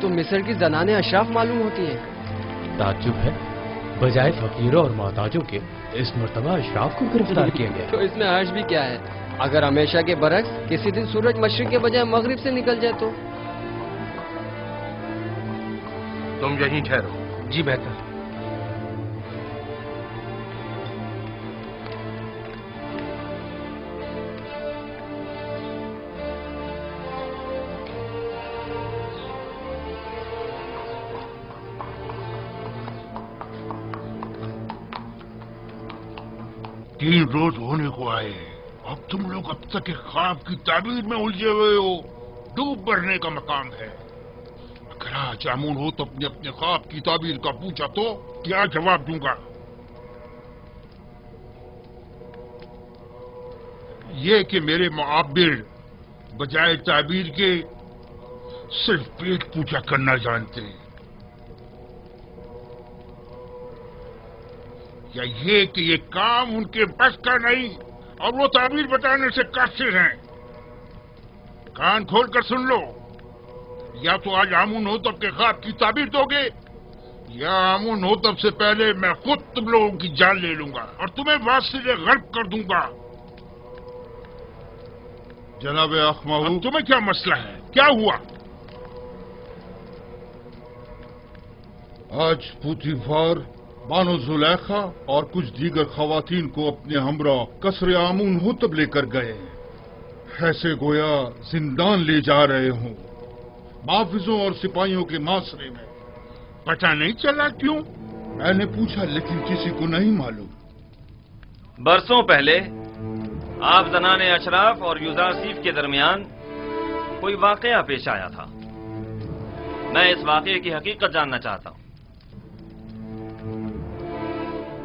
تو مصر کی زنانیں اشراف معلوم ہوتی ہیں۔ تعجب ہے، بجائے فقیروں اور محتاجوں کے اس مرتبہ اشراف کو گرفتار کیا گیا۔ تو اس میں حرج بھی کیا ہے؟ اگر ہمیشہ کے برعکس کسی دن سورج مشرق کے بجائے مغرب سے نکل جائے تو؟ تم یہیں ٹھہرو۔ جی بہتر۔ تین روز ہونے کو آئے، اب تم لوگ اب تک ایک خواب کی تعبیر میں الجھے ہوئے ہو۔ ڈوب مرنے کا مقام ہے۔ اگر آج آمون ہو تو اپنے خواب کی تعبیر کا پوچھا تو کیا جواب دوں گا؟ یہ کہ میرے معابر بجائے تعبیر کے صرف پیٹ پوچھا کرنا جانتے، یا یہ کہ یہ کام ان کے بس کا نہیں اور وہ تعبیر بتانے سے قاصر ہیں؟ کان کھول کر سن لو، یا تو آج آمون ہوتب کے خواب کی تعبیر دو گے، یا آمون ہوتب سے پہلے میں خود تم لوگوں کی جان لے لوں گا اور تمہیں واصل غرب کر دوں گا۔ جناب اخماہو، تمہیں کیا مسئلہ ہے؟ کیا ہوا؟ آج پوتیفار بانو زلیخا اور کچھ دیگر خواتین کو اپنے ہمراہ قصر آمون ہوتب لے کر گئے، ایسے گویا زندان لے جا رہے ہوں، محافظوں اور سپاہیوں کے معاشرے میں۔ پتہ نہیں چلا کیوں؟ میں نے پوچھا لیکن کسی کو نہیں معلوم۔ برسوں پہلے آپ زنان اشراف اور یوزارسیف کے درمیان کوئی واقعہ پیش آیا تھا۔ میں اس واقعے کی حقیقت جاننا چاہتا ہوں۔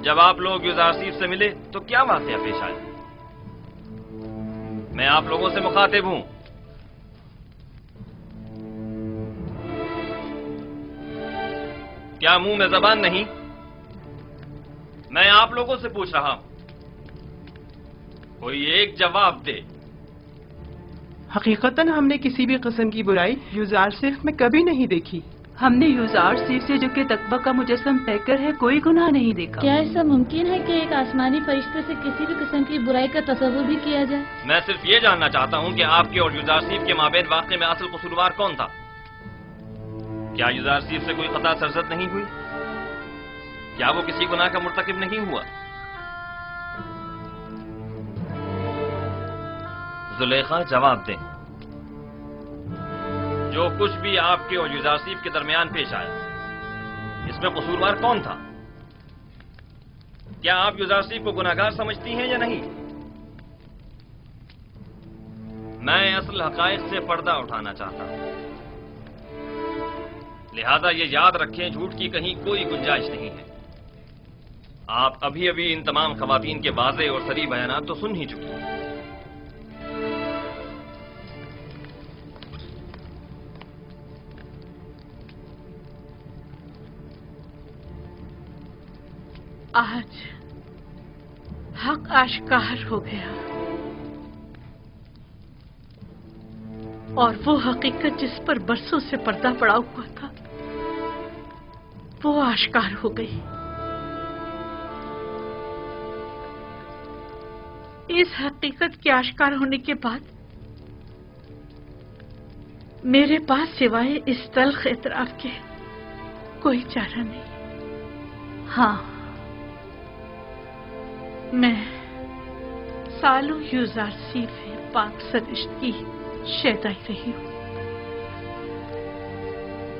جب آپ لوگ یوزارسیف سے ملے تو کیا واقعہ پیش آیا؟ میں آپ لوگوں سے مخاطب ہوں۔ کیا منہ میں زبان نہیں؟ میں آپ لوگوں سے پوچھ رہا ہوں، کوئی ایک جواب دے۔ حقیقتاً ہم نے کسی بھی قسم کی برائی یوزارسیف میں کبھی نہیں دیکھی۔ ہم نے یوزارسیف سے جو کہ تقوی کا مجسم پیکر ہے کوئی گناہ نہیں دیکھا۔ کیا ایسا ممکن ہے کہ ایک آسمانی فرشتے سے کسی بھی قسم کی برائی کا تصور بھی کیا جائے؟ میں صرف یہ جاننا چاہتا ہوں کہ آپ کے اور یوزارسیف کے مابین واقعے میں اصل قصوروار کون تھا؟ کیا یوزارسیف سے کوئی خطا سرزد نہیں ہوئی؟ کیا وہ کسی گناہ کا مرتکب نہیں ہوا؟ زلیخا جواب دیں، جو کچھ بھی آپ کے اور یوزارسیف کے درمیان پیش آیا اس میں قصوروار کون تھا؟ کیا آپ یوزارسیف کو گناہگار سمجھتی ہیں یا نہیں؟ میں اصل حقائق سے پردہ اٹھانا چاہتا ہوں، لہذا یہ یاد رکھیں جھوٹ کی کہیں کوئی گنجائش نہیں ہے۔ آپ ابھی ابھی ان تمام خواتین کے واضح اور صریح بیانات تو سن ہی چکی ہیں۔ آج حق آشکار ہو گیا اور وہ حقیقت جس پر برسوں سے پردہ پڑا ہوا تھا وہ آشکار ہو گئی۔ اس حقیقت کے آشکار ہونے کے بعد میرے پاس سوائے اس تلخ اعتراف کے کوئی چارہ نہیں۔ ہاں، میں سالوں یوزارسیف پاک سرشت کی شیدائی رہی ہوں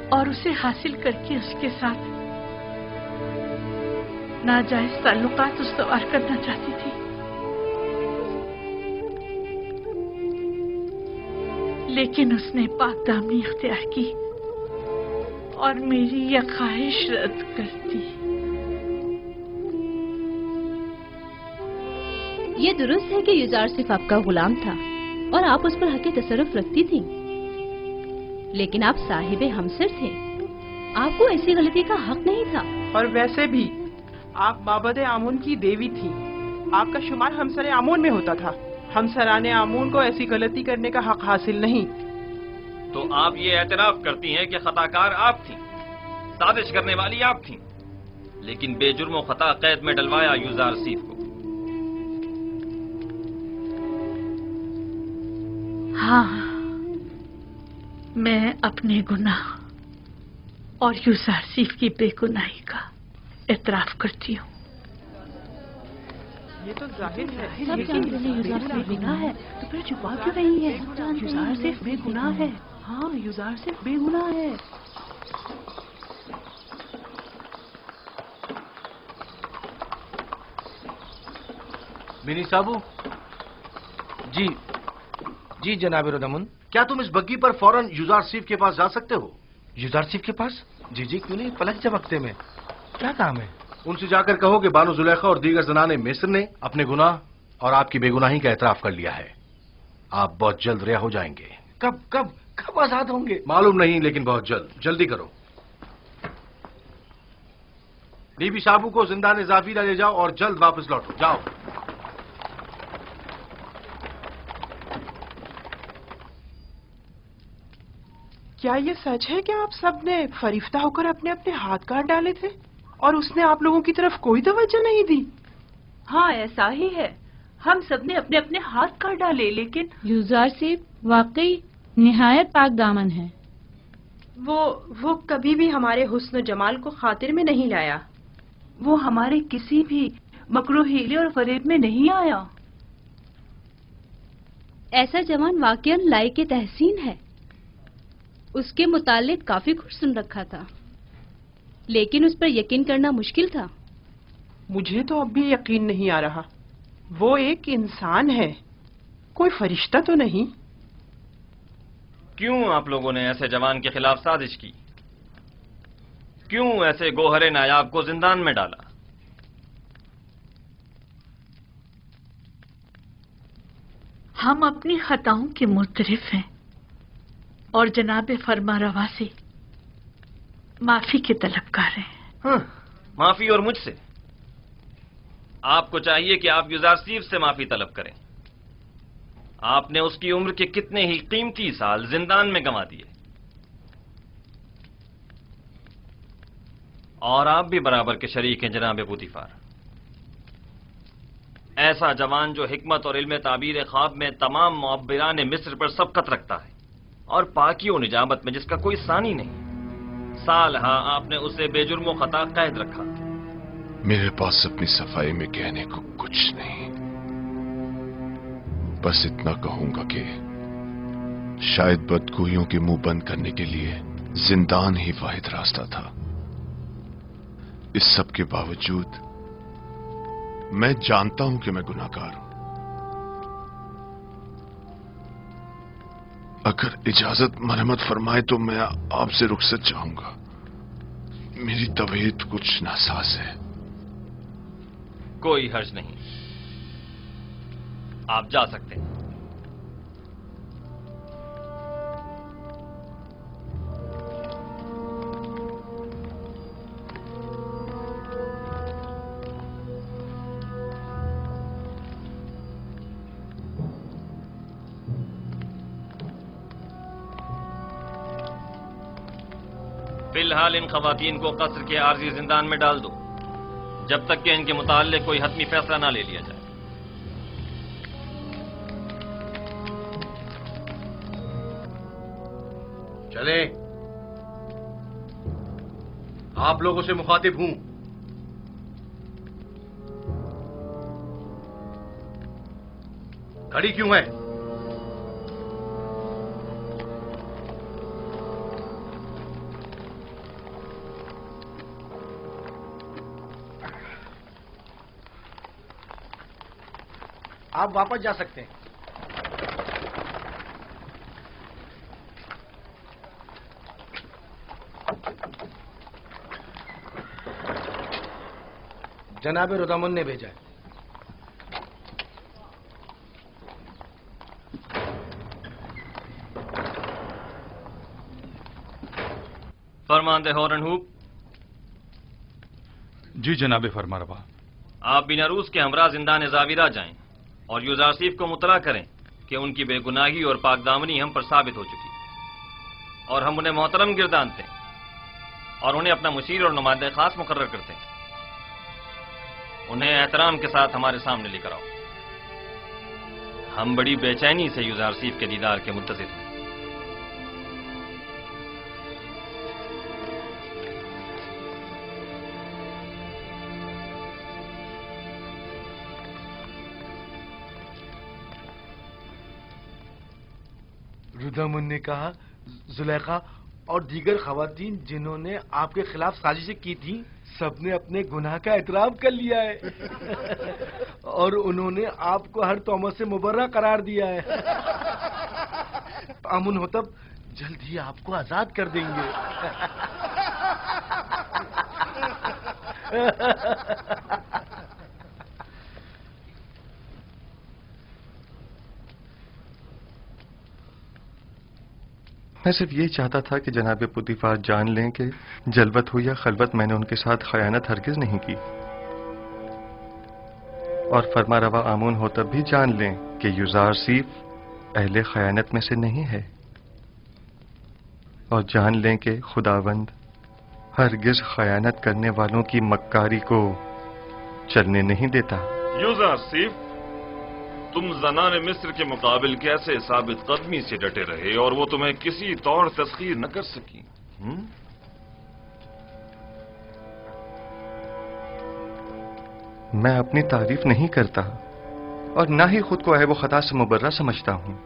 اور اسے حاصل کر کے اس کے ساتھ ناجائز تعلقات استوار کرنا چاہتی تھی، لیکن اس نے پاک دامنی اختیار کی اور میری یہ خواہش رد کر دی۔ یہ درست ہے کہ یوزارسیف آپ کا غلام تھا اور آپ اس پر حق تصرف رکھتی تھی، لیکن آپ صاحب ہمسر تھے، آپ کو ایسی غلطی کا حق نہیں تھا۔ اور ویسے بھی آپ مابد آمون کی دیوی تھی، آپ کا شمار ہمسر آمون میں ہوتا تھا۔ ہمسران آمون کو ایسی غلطی کرنے کا حق حاصل نہیں۔ تو آپ یہ اعتراف کرتی ہیں کہ خطا کار آپ تھیں، سازش کرنے والی آپ تھیں، لیکن بے جرم و خطا قید میں ڈلوایا یوزارسیف کو۔ ہاں، میں اپنے گناہ اور یوزارسیف کی بے گناہی کا اعتراف کرتی ہوں۔ یہ تو ظاہر ہے سب جانتے ہیں یوزارسیف بے گناہ ہے، تو پھر چھپا کیوں رہی ہے؟ یوزارسیف بے گناہ ہے۔ ہاں، یوزارسیف بے گناہ ہے۔ بنی صابو، جی جناب رودامن، کیا تم اس بگی پر فوراً یوزارسیف کے پاس جا سکتے ہو؟ یوزارسیف کے پاس؟ جی کیوں نہیں، پلک جھپکتے میں کیا کام ہے؟ ان سے جا کر کہو کہ بانو زلیخا اور دیگر زنان مصر نے اپنے گناہ اور آپ کی بے گناہی کا اعتراف کر لیا ہے۔ آپ بہت جلد رہا ہو جائیں گے۔ کب آزاد ہوں گے؟ معلوم نہیں، لیکن بہت جلد۔ جلدی کرو۔ بی بی صابو کو زندان زافیرہ لے جاؤ اور جلد واپس لوٹو۔ جاؤ۔ کیا یہ سچ ہے کہ آپ سب نے فریفتہ ہو کر اپنے اپنے ہاتھ کاٹ ڈالے تھے اور اس نے آپ لوگوں کی طرف کوئی توجہ نہیں دی؟ ہاں، ایسا ہی ہے، ہم سب نے اپنے اپنے ہاتھ کاٹ ڈالے، لیکن یوزارسیف واقعی نہایت پاک دامن ہے۔ وہ کبھی بھی ہمارے حسن و جمال کو خاطر میں نہیں لایا۔ وہ ہمارے کسی بھی مکروہ ہیلے اور فریب میں نہیں آیا۔ ایسا جوان واقعاً لائق تحسین ہے۔ اس کے متعلق کافی کچھ سن رکھا تھا، لیکن اس پر یقین کرنا مشکل تھا۔ مجھے تو اب بھی یقین نہیں آ رہا۔ وہ ایک انسان ہے، کوئی فرشتہ تو نہیں۔ کیوں آپ لوگوں نے ایسے جوان کے خلاف سازش کی؟ کیوں ایسے گوہر نایاب کو زندان میں ڈالا؟ ہم اپنی خطاؤں کے معترف ہیں اور جناب فرما روا سے معافی کے طلبگار ہیں۔ معافی اور مجھ سے؟ آپ کو چاہیے کہ آپ یوزارسیف سے معافی طلب کریں۔ آپ نے اس کی عمر کے کتنے ہی قیمتی سال زندان میں گنوا دیے، اور آپ بھی برابر کے شریک ہیں جناب پوتیفار۔ ایسا جوان جو حکمت اور علم تعبیر خواب میں تمام معبران مصر پر سبقت رکھتا ہے، اور پاکی و نجابت میں جس کا کوئی ثانی نہیں، سال ہاں آپ نے اسے بے جرم و خطا قید رکھا۔ میرے پاس اپنی صفائی میں کہنے کو کچھ نہیں، بس اتنا کہوں گا کہ شاید بدگوئیوں کے منہ بند کرنے کے لیے زندان ہی واحد راستہ تھا۔ اس سب کے باوجود میں جانتا ہوں کہ میں گناہگار ہوں۔ اگر اجازت مرحمت فرمائے تو میں آپ سے رخصت چاہوں گا۔ میری طبیعت کچھ ناساز ہے۔ کوئی حرج نہیں، آپ جا سکتے ہیں۔ فی الحال ان خواتین کو قصر کے عارضی زندان میں ڈال دو، جب تک کہ ان کے متعلق کوئی حتمی فیصلہ نہ لے لیا جائے۔ چلے، آپ لوگوں سے مخاطب ہوں۔ کھڑی کیوں ہے؟ آپ واپس جا سکتے ہیں۔ جناب رودامن نے بھیجا ہے۔ فرماندہ ہورن ہوپ۔ جی جناب فرما روا۔ آپ بیناروس کے ہمراہ زندان زاویرہ جائیں اور یوزارسیف کو مطلع کریں کہ ان کی بے گناہی اور پاک دامنی ہم پر ثابت ہو چکی۔ اور ہم انہیں محترم گردانتے ہیں اور انہیں اپنا مشیر اور نمائندہ خاص مقرر کرتے ہیں. انہیں احترام کے ساتھ ہمارے سامنے لے کر آؤ. ہم بڑی بے چینی سے یوزارسیف کے دیدار کے منتظر ہیں. رودامن نے کہا زلیخا اور دیگر خواتین جنہوں نے آپ کے خلاف سازشیں کی تھیں سب نے اپنے گناہ کا اعتراف کر لیا ہے اور انہوں نے آپ کو ہر تہمت سے مبرہ قرار دیا ہے. آمن ہوتب جلد ہی آپ کو آزاد کر دیں گے. میں صرف یہ چاہتا تھا کہ جناب پوتیفار جان لیں کہ جلوت ہو یا خلوت میں نے ان کے ساتھ خیانت ہرگز نہیں کی، اور فرما روا آمون ہوتب بھی جان لیں کہ یوزارسیف اہل خیانت میں سے نہیں ہے، اور جان لیں کہ خداوند ہرگز خیانت کرنے والوں کی مکاری کو چلنے نہیں دیتا. یوزارسیف، تم زنان مصر کے مقابل کیسے ثابت قدمی سے ڈٹے رہے اور وہ تمہیں کسی طور تسخیر نہ کر سکی؟ میں اپنی تعریف نہیں کرتا اور نہ ہی خود کو عیب و خطا سے مبرہ سمجھتا ہوں.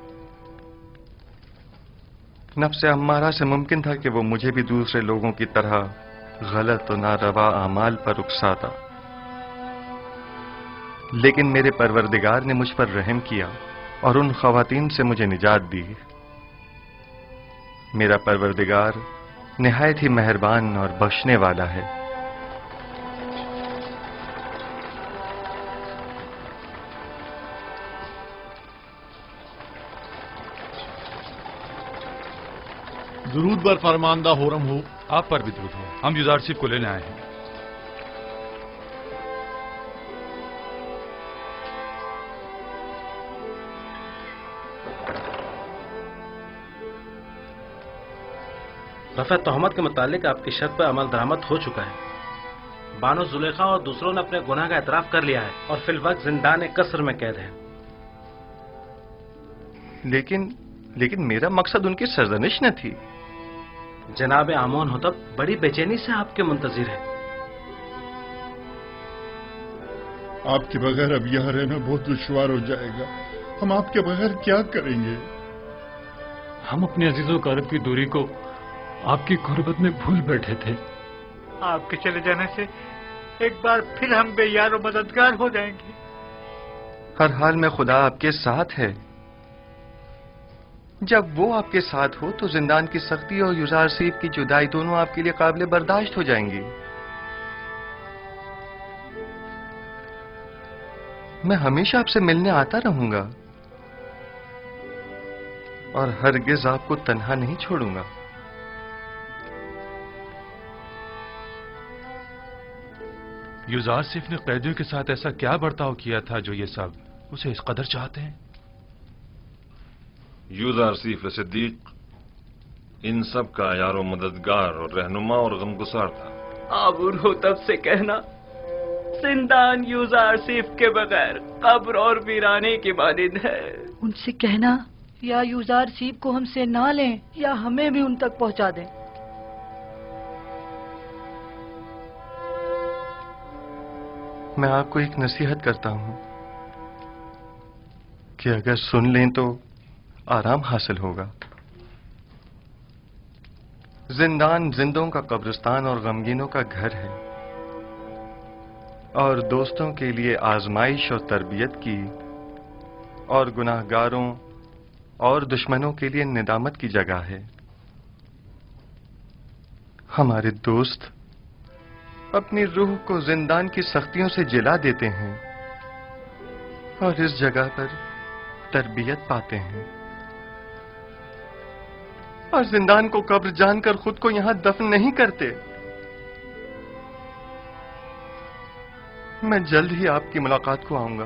نفس امارہ سے ممکن تھا کہ وہ مجھے بھی دوسرے لوگوں کی طرح غلط و ناروا اعمال پر اکساتا، لیکن میرے پروردگار نے مجھ پر رحم کیا اور ان خواتین سے مجھے نجات دی. میرا پروردگار نہایت ہی مہربان اور بخشنے والا ہے. درود بر فرماندہ ہورم ہو. آپ پر بھی درود ہو. ہم یوزارسیف کو لینے آئے ہیں. رفع تہمت کے متعلق آپ کی شرط پر عمل درآمد ہو چکا ہے. بانو زلیخا اور دوسروں نے اپنے گناہ کا اعتراف کر لیا ہے اور فی الوقت زندان قصر میں قید ہے. لیکن میرا مقصد ان کی سرزنش نہ تھی. جناب آمون ہوتب بڑی بے چینی سے آپ کے منتظر ہے. آپ کے بغیر اب یہاں رہنا بہت دشوار ہو جائے گا. ہم آپ کے بغیر کیا کریں گے؟ ہم اپنے عزیز و اقارب کی دوری کو آپ کی غربت میں بھول بیٹھے تھے. آپ کے چلے جانے سے ایک بار پھر ہم بے یار و مددگار ہو جائیں گے. ہر حال میں خدا آپ کے ساتھ ہے. جب وہ آپ کے ساتھ ہو تو زندان کی سختی اور یوزارسیف کی جدائی دونوں آپ کے لیے قابل برداشت ہو جائیں گی. میں ہمیشہ آپ سے ملنے آتا رہوں گا اور ہرگز آپ کو تنہا نہیں چھوڑوں گا. یوزارسیف نے قیدیوں کے ساتھ ایسا کیا برتاؤ کیا تھا جو یہ سب اسے اس قدر چاہتے ہیں؟ یوزارسیف صدیق ان سب کا یار و مددگار اور رہنما اور غمگسار تھا. آمون ہوتب سے کہنا زندان یوزارسیف کے بغیر قبر اور ویرانے کی مانند ہے. ان سے کہنا یا یوزارسیف کو ہم سے نہ لیں یا ہمیں بھی ان تک پہنچا دیں. میں آپ کو ایک نصیحت کرتا ہوں کہ اگر سن لیں تو آرام حاصل ہوگا. زندان زندوں کا قبرستان اور غمگینوں کا گھر ہے اور دوستوں کے لیے آزمائش اور تربیت کی اور گناہ گاروں اور دشمنوں کے لیے ندامت کی جگہ ہے. ہمارے دوست اپنی روح کو زندان کی سختیوں سے جلا دیتے ہیں اور اس جگہ پر تربیت پاتے ہیں، اور زندان کو قبر جان کر خود کو یہاں دفن نہیں کرتے. میں جلد ہی آپ کی ملاقات کو آؤں گا.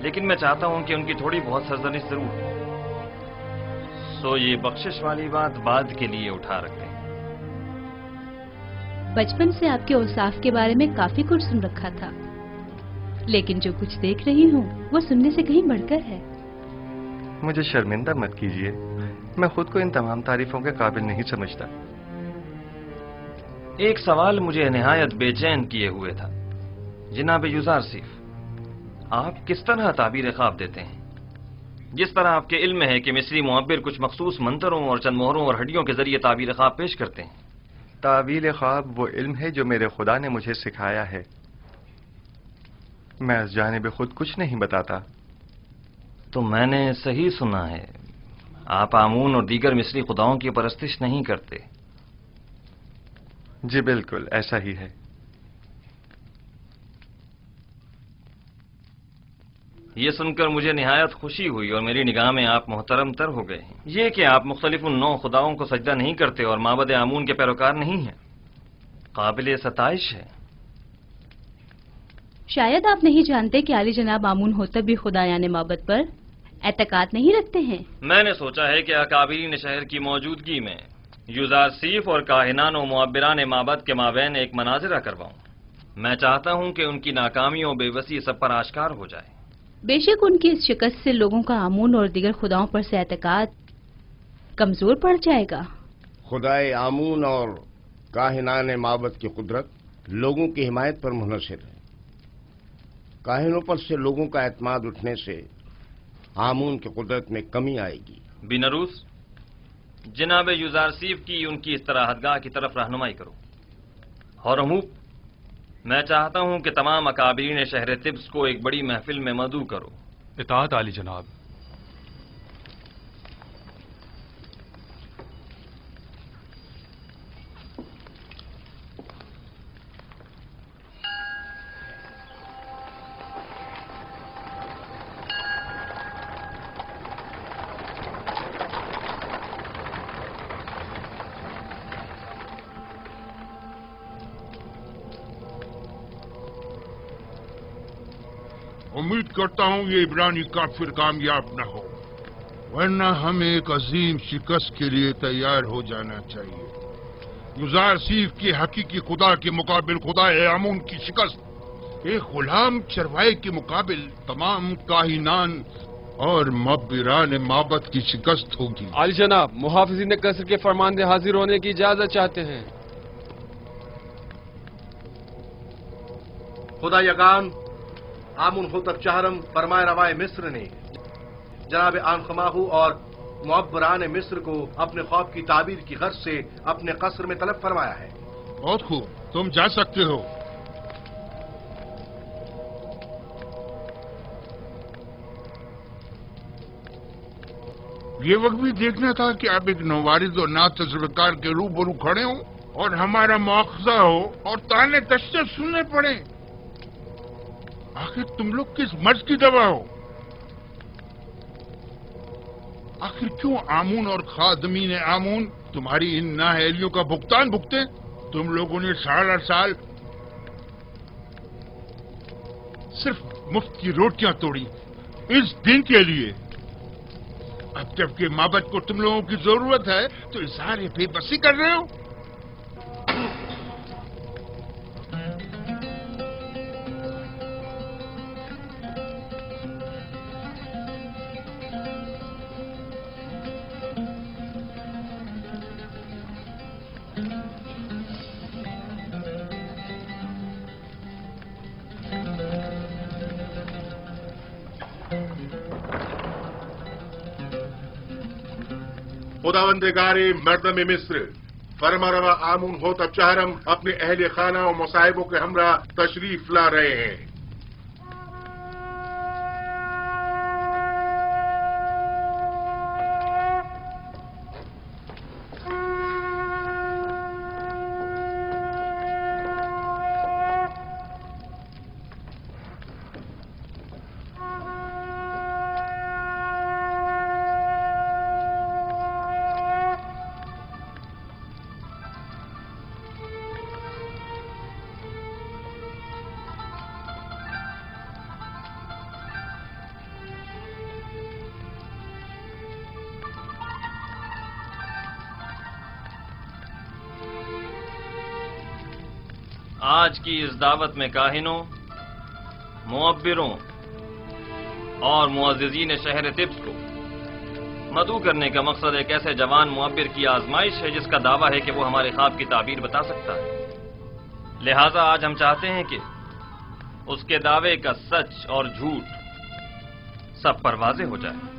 لیکن میں چاہتا ہوں کہ ان کی تھوڑی بہت سرزنش ضرور ہو۔ سو یہ بخشش والی بات بعد کے لیے اٹھا رکھتے ہیں۔ بچپن سے آپ کے اوصاف کے بارے میں کافی کچھ سن رکھا تھا، لیکن جو کچھ دیکھ رہی ہوں وہ سننے سے کہیں بڑھ کر ہے۔ مجھے شرمندہ مت کیجیے، میں خود کو ان تمام تعریفوں کے قابل نہیں سمجھتا۔ ایک سوال مجھے نہایت بے چین کیے ہوئے تھا۔ جناب یوزارسیف، آپ کس طرح تعبیر خواب دیتے ہیں؟ جس طرح آپ کے علم ہے کہ مصری معبر کچھ مخصوص منتروں اور چند مہروں اور ہڈیوں کے ذریعے تعبیر خواب پیش کرتے ہیں۔ تعبیر خواب وہ علم ہے جو میرے خدا نے مجھے سکھایا ہے، میں اس جانب خود کچھ نہیں بتاتا۔ تو میں نے صحیح سنا ہے، آپ آمون اور دیگر مصری خداؤں کی پرستش نہیں کرتے؟ جی بالکل ایسا ہی ہے۔ یہ سن کر مجھے نہایت خوشی ہوئی اور میری نگاہ میں آپ محترم تر ہو گئے ہیں۔ یہ کہ آپ مختلف نو خداؤں کو سجدہ نہیں کرتے اور معبد آمون کے پیروکار نہیں ہیں، قابل ستائش ہے۔ شاید آپ نہیں جانتے کہ عالی جناب آمون ہوتب بھی خدایان معبد پر اعتقاد نہیں رکھتے ہیں۔ میں نے سوچا ہے کہ اکابرین شہر کی موجودگی میں یوزارسیف اور کاہنان و معبران معبد کے مابین ایک مناظرہ کرواؤں۔ میں چاہتا ہوں کہ ان کی ناکامیوں بے بسی سب پر آشکار ہو جائے۔ بے شک ان کی اس شکست سے لوگوں کا آمون اور دیگر خداؤں پر سے اعتقاد کمزور پڑ جائے گا۔ خدائے آمون اور کاہنان معبد کی قدرت لوگوں کی حمایت پر منحصر ہے۔ کاہنوں پر سے لوگوں کا اعتماد اٹھنے سے آمون کی قدرت میں کمی آئے گی۔ بینروس، جناب یوزارسیف کی ان کی استراحت گاہ کی طرف رہنمائی کرو۔ ہورموپ، میں چاہتا ہوں کہ تمام اکابرین شہر طبس کو ایک بڑی محفل میں مدعو کرو۔ اطاعت عالی جناب۔ امید کرتا ہوں یہ عبرانی کافر کامیاب نہ ہو، ورنہ ہمیں ایک عظیم شکست کے لیے تیار ہو جانا چاہیے۔ یوزارسیف کے حقیقی خدا کے مقابل خدا آمون کی شکست ایک غلام چروائے کے مقابل تمام کاہنان اور معبران معبد کی شکست ہوگی۔ عالی جناب، محافظین قصر کے فرماندے حاضر ہونے کی اجازت چاہتے ہیں۔ خدا یگان آمون ہوتب چہرم فرمائے روائے مصر نے جناب آنخماہو اور معبران مصر کو اپنے خواب کی تعبیر کی غرض سے اپنے قصر میں طلب فرمایا ہے۔ بہت خوب، تم جا سکتے ہو۔ یہ وقت بھی دیکھنا تھا کہ آپ ایک نوارد اور نا تجربہ کار کے روبرو کھڑے ہوں اور ہمارا مواخذہ ہو اور تانے تشنے سننے پڑے۔ آخر تم لوگ کس مرض کی دوا ہو؟ آخر کیوں آمون اور خادمین آمون تمہاری ان نااہلیوں کا بھگتان بھگتے؟ تم لوگوں نے سال سال صرف مفت کی روٹیاں توڑی اس دن کے لیے۔ اب جب کہ معبد کو تم لوگوں کی ضرورت ہے تو اظہار بے بسی کر رہے ہو۔ خداوندگار مردم مصر، فرما روا آمون ہوتب چہرم اپنے اہل خانہ و مصائبوں کے ہمراہ تشریف لا رہے ہیں۔ آج کی اس دعوت میں کاہنوں، معبروں اور معززین شہر طب کو مدعو کرنے کا مقصد ایک ایسے جوان معبر کی آزمائش ہے جس کا دعویٰ ہے کہ وہ ہمارے خواب کی تعبیر بتا سکتا ہے۔ لہٰذا آج ہم چاہتے ہیں کہ اس کے دعوے کا سچ اور جھوٹ سب پر واضح ہو جائے۔